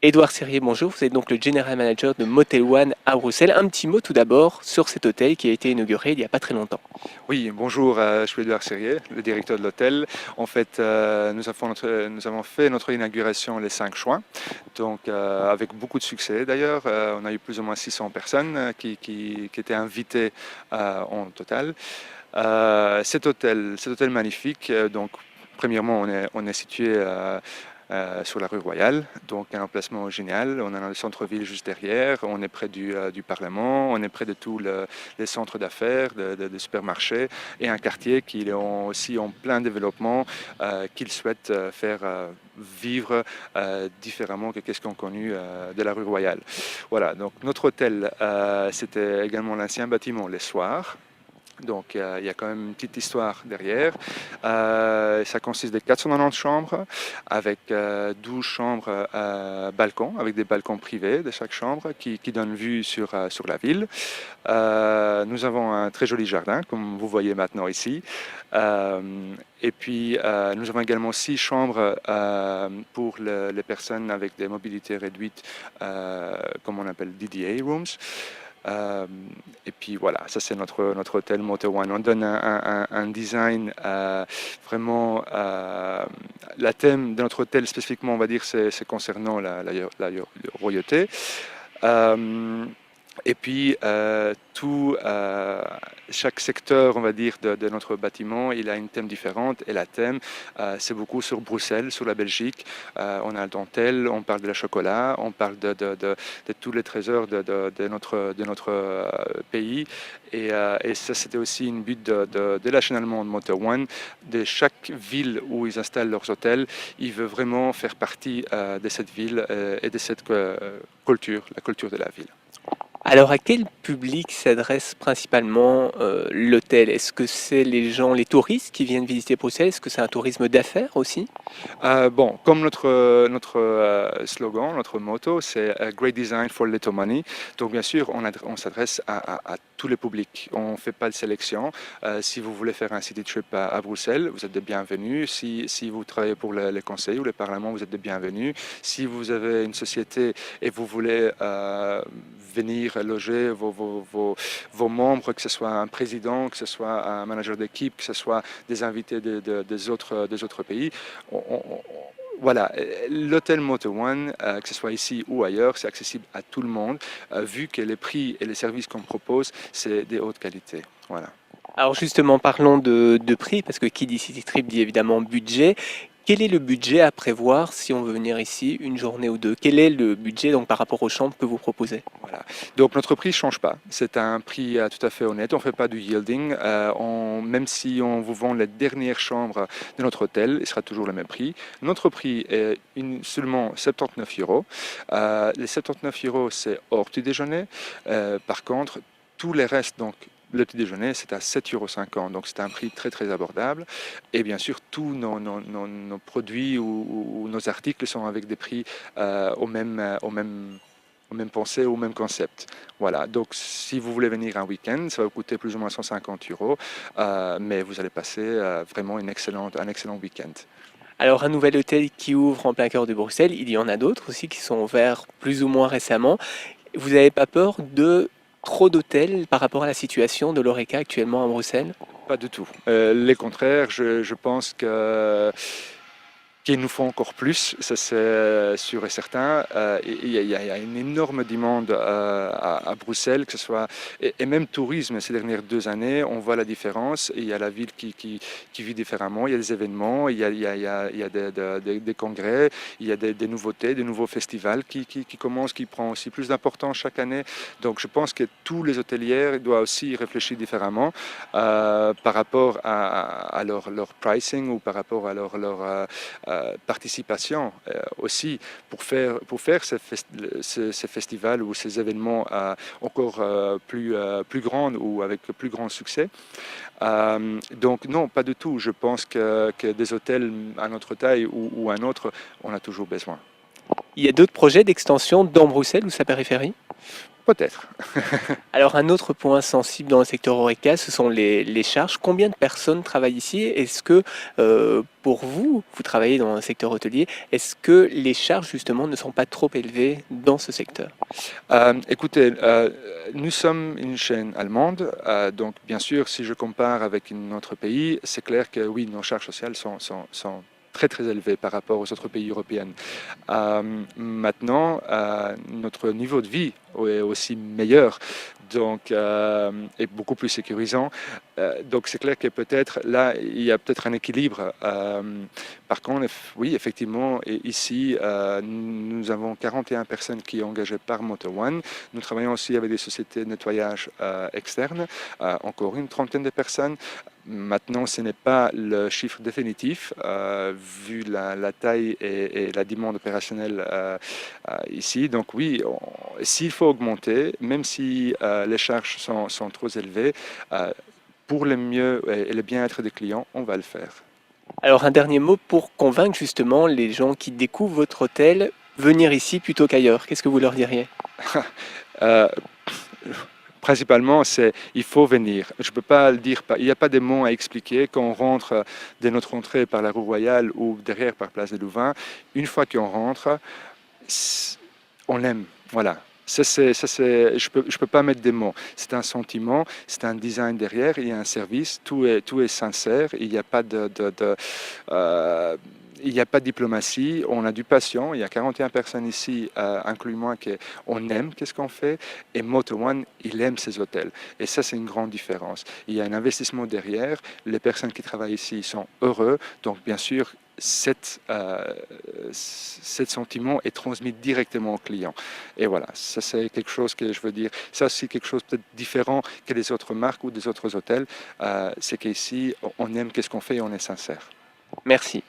Édouard Serrier, bonjour. Vous êtes donc le General Manager de Motel One à Bruxelles. Un petit mot tout d'abord sur cet hôtel qui a été inauguré il n'y a pas très longtemps. Oui, bonjour, je suis Édouard Serrier, le directeur de l'hôtel. En fait, nous avons fait notre inauguration le 5 juin, donc avec beaucoup de succès d'ailleurs. On a eu plus ou moins 600 personnes qui étaient invitées en total. Cet hôtel magnifique, donc premièrement, on est situé sur la rue Royale, donc un emplacement génial. On est dans le centre-ville juste derrière, on est près du Parlement, on est près de tous les centres d'affaires, de supermarchés, et un quartier qui est aussi en plein développement, qu'il souhaite faire vivre différemment que qu'est-ce qu'on connu de la rue Royale. Voilà, donc notre hôtel, c'était également l'ancien bâtiment Les Soirs. Donc il y a quand même une petite histoire derrière. Ça consiste de 490 chambres avec 12 chambres balcons, avec des balcons privés de chaque chambre qui donnent vue sur la ville. Nous avons un très joli jardin, comme vous voyez maintenant ici. Euh, et puis nous avons également 6 chambres pour les personnes avec des mobilités réduites, comme on appelle DDA rooms. Euh, et puis voilà, ça c'est notre hôtel Motel One. On donne un design vraiment. La thème de notre hôtel spécifiquement, on va dire, c'est concernant la royauté. Euh, et puis, chaque secteur, on va dire, de notre bâtiment, il a une thème différente. Et la thème, c'est beaucoup sur Bruxelles, sur la Belgique. On a le dentelle, on parle de la chocolat, on parle de tous les trésors de notre pays. Et ça, c'était aussi une but de la chaîne allemande Motor One. De chaque ville où ils installent leurs hôtels, ils veulent vraiment faire partie de cette ville et de cette culture, la culture de la ville. Alors à quel public s'adresse principalement l'hôtel? Est-ce que c'est les gens, les touristes qui viennent visiter Bruxelles? Est-ce que c'est un tourisme d'affaires aussi? Bon, comme notre slogan, notre motto, c'est Great Design for Little Money. Donc, bien sûr, on s'adresse à tous les publics. On ne fait pas de sélection. Si vous voulez faire un city trip à Bruxelles, vous êtes de bienvenus. Si vous travaillez pour les conseils ou le Parlement, vous êtes de bienvenus. Si vous avez une société et vous voulez venir loger vos membres, que ce soit un président, que ce soit un manager d'équipe, que ce soit des invités des autres pays, voilà, l'hôtel Motor One, que ce soit ici ou ailleurs, c'est accessible à tout le monde, vu que les prix et les services qu'on propose, c'est des hautes qualités. Voilà. Alors justement, parlons de prix, parce que qui dit city trip dit évidemment budget. Quel est le budget à prévoir si on veut venir ici une journée ou deux? Quel est le budget donc par rapport aux chambres que vous proposez? Voilà. Donc notre prix ne change pas. C'est un prix tout à fait honnête. On ne fait pas du yielding. Même si on vous vend les dernières chambres de notre hôtel, il sera toujours le même prix. Notre prix est seulement 79 euros. Les 79 euros, c'est hors petit déjeuner. Par contre, tous les restes, donc le petit déjeuner, c'est à 7,50 €. Donc c'est un prix très très abordable. Et bien sûr, tous nos produits ou nos articles sont avec des prix au même pensée, au même concept. Voilà, donc si vous voulez venir un week-end, ça va vous coûter plus ou moins 150 euros, mais vous allez passer vraiment un excellent week-end. Alors un nouvel hôtel qui ouvre en plein cœur de Bruxelles, il y en a d'autres aussi qui sont ouverts plus ou moins récemment. Vous n'avez pas peur de trop d'hôtels par rapport à la situation de l'Horeca actuellement à Bruxelles? Pas du tout. Les contraires, je pense que qu'il nous faut encore plus, ça c'est sûr et certain. Il y a une énorme demande à Bruxelles, que ce soit, et même tourisme ces dernières 2 années, on voit la différence. Il y a la ville qui vit différemment, il y a des événements, il y a des congrès, il y a des nouveautés, des nouveaux festivals qui commencent, qui prennent aussi plus d'importance chaque année. Donc je pense que tous les hôteliers doivent aussi réfléchir différemment par rapport à leur pricing ou par rapport à leur participation aussi pour faire ces festivals ou ces événements encore plus grands ou avec plus grand succès. Donc non, pas du tout. Je pense que des hôtels à notre taille ou à un autre, on a toujours besoin. Il y a d'autres projets d'extension dans Bruxelles ou sa périphérie? Peut-être. Alors un autre point sensible dans le secteur Horeca, ce sont les charges. Combien de personnes travaillent ici? Est-ce que pour vous, vous travaillez dans un secteur hôtelier, est-ce que les charges justement ne sont pas trop élevées dans ce secteur? Écoutez, nous sommes une chaîne allemande, donc bien sûr, si je compare avec un autre pays, c'est clair que oui, nos charges sociales sont très très élevées par rapport aux autres pays européens. Maintenant, notre niveau de vie est aussi meilleur, donc est beaucoup plus sécurisant. Donc c'est clair que peut-être là, il y a peut-être un équilibre. Par contre, oui, effectivement, et ici, nous avons 41 personnes qui sont engagées par Moto One. Nous travaillons aussi avec des sociétés de nettoyage externes, encore une trentaine de personnes. Maintenant, ce n'est pas le chiffre définitif, vu la taille et la demande opérationnelle ici. Donc oui, s'il faut augmenter, même si les charges sont trop élevées, pour le mieux et le bien-être des clients, on va le faire. Alors un dernier mot pour convaincre justement les gens qui découvrent votre hôtel venir ici plutôt qu'ailleurs. Qu'est-ce que vous leur diriez? Euh, Principalement, c'est il faut venir. Je ne peux pas le dire, il n'y a pas de mots à expliquer. Quand on rentre de notre entrée par la rue Royale ou derrière par Place des Louvains, une fois qu'on rentre, on l'aime. Voilà. Je peux pas mettre des mots. C'est un sentiment, c'est un design derrière, il y a un service, tout est sincère, il n'y a pas euh, il n'y a pas de diplomatie, on a du patient, il y a 41 personnes ici, inclus moi, on aime qu'est-ce qu'on fait, et Moto One, il aime ses hôtels. Et ça, c'est une grande différence. Il y a un investissement derrière, les personnes qui travaillent ici sont heureux, donc bien sûr, cet sentiment est transmis directement au client. Et voilà, ça c'est quelque chose que je veux dire. Ça c'est quelque chose peut-être différent que les autres marques ou des autres hôtels. C'est qu'ici, on aime qu'est-ce qu'on fait et on est sincère. Merci.